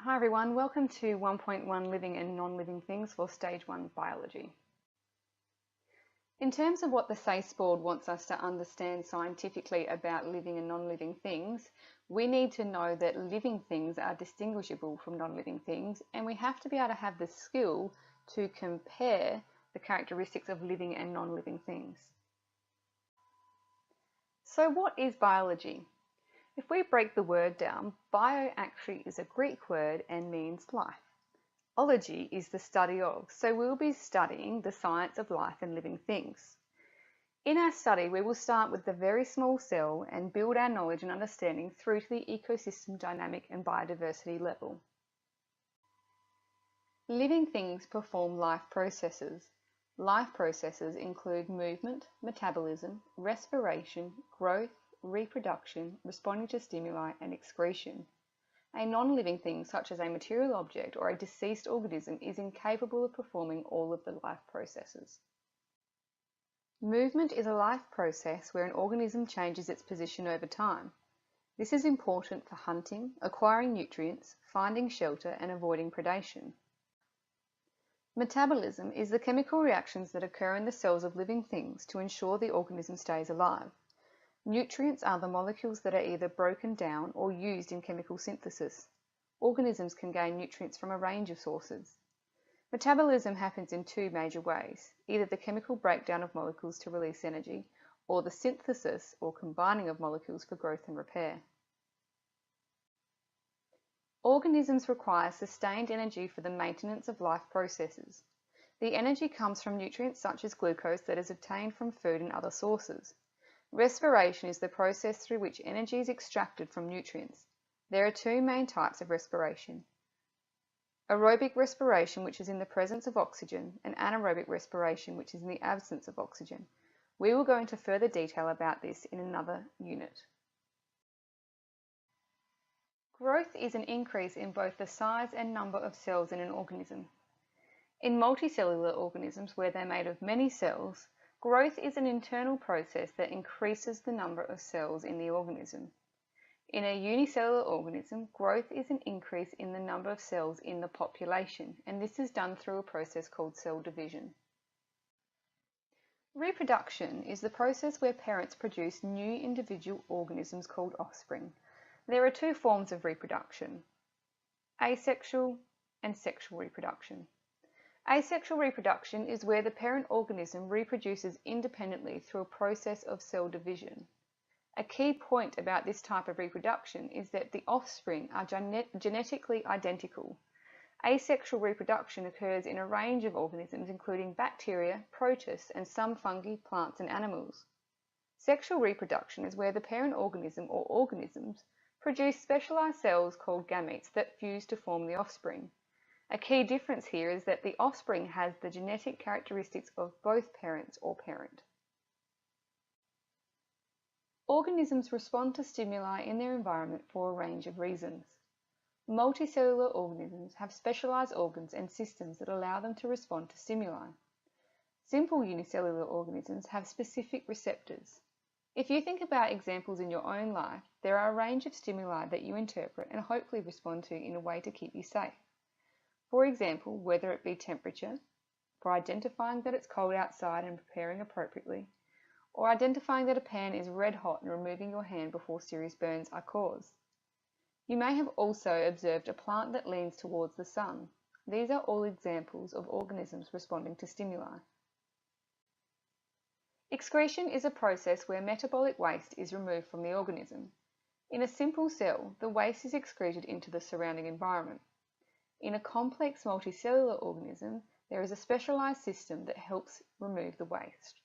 Hi everyone, welcome to 1.1 Living and Non-Living Things for Stage 1 Biology. In terms of what the SACE board wants us to understand scientifically about living and non-living things, we need to know that living things are distinguishable from non-living things, and we have to be able to have the skill to compare the characteristics of living and non-living things. So what is biology? If we break the word down, bio actually is a Greek word and means life. Ology is the study of, so we'll be studying the science of life and living things. In our study, we will start with the very small cell and build our knowledge and understanding through to the ecosystem dynamic and biodiversity level. Living things perform life processes. Life processes include movement, metabolism, respiration, growth, reproduction, responding to stimuli, and excretion. A non-living thing, such as a material object or a deceased organism, is incapable of performing all of the life processes. Movement is a life process where an organism changes its position over time. This is important for hunting, acquiring nutrients, finding shelter, and avoiding predation. Metabolism is the chemical reactions that occur in the cells of living things to ensure the organism stays alive. Nutrients are the molecules that are either broken down or used in chemical synthesis. Organisms can gain nutrients from a range of sources. Metabolism happens in two major ways, either the chemical breakdown of molecules to release energy, or the synthesis or combining of molecules for growth and repair. Organisms require sustained energy for the maintenance of life processes. The energy comes from nutrients such as glucose that is obtained from food and other sources. Respiration is the process through which energy is extracted from nutrients. There are two main types of respiration. Aerobic respiration, which is in the presence of oxygen, and anaerobic respiration, which is in the absence of oxygen. We will go into further detail about this in another unit. Growth is an increase in both the size and number of cells in an organism. In multicellular organisms, where they're made of many cells, growth is an internal process that increases the number of cells in the organism. In a unicellular organism, growth is an increase in the number of cells in the population, and this is done through a process called cell division. Reproduction is the process where parents produce new individual organisms called offspring. There are two forms of reproduction: asexual and sexual reproduction. Asexual reproduction is where the parent organism reproduces independently through a process of cell division. A key point about this type of reproduction is that the offspring are genetically identical. Asexual reproduction occurs in a range of organisms including bacteria, protists, and some fungi, plants, and animals. Sexual reproduction is where the parent organism or organisms produce specialized cells called gametes that fuse to form the offspring. A key difference here is that the offspring has the genetic characteristics of both parents or parent. Organisms respond to stimuli in their environment for a range of reasons. Multicellular organisms have specialized organs and systems that allow them to respond to stimuli. Simple unicellular organisms have specific receptors. If you think about examples in your own life, there are a range of stimuli that you interpret and hopefully respond to in a way to keep you safe. For example, whether it be temperature, for identifying that it's cold outside and preparing appropriately, or identifying that a pan is red hot and removing your hand before serious burns are caused. You may have also observed a plant that leans towards the sun. These are all examples of organisms responding to stimuli. Excretion is a process where metabolic waste is removed from the organism. In a simple cell, the waste is excreted into the surrounding environment. In a complex multicellular organism, there is a specialized system that helps remove the waste.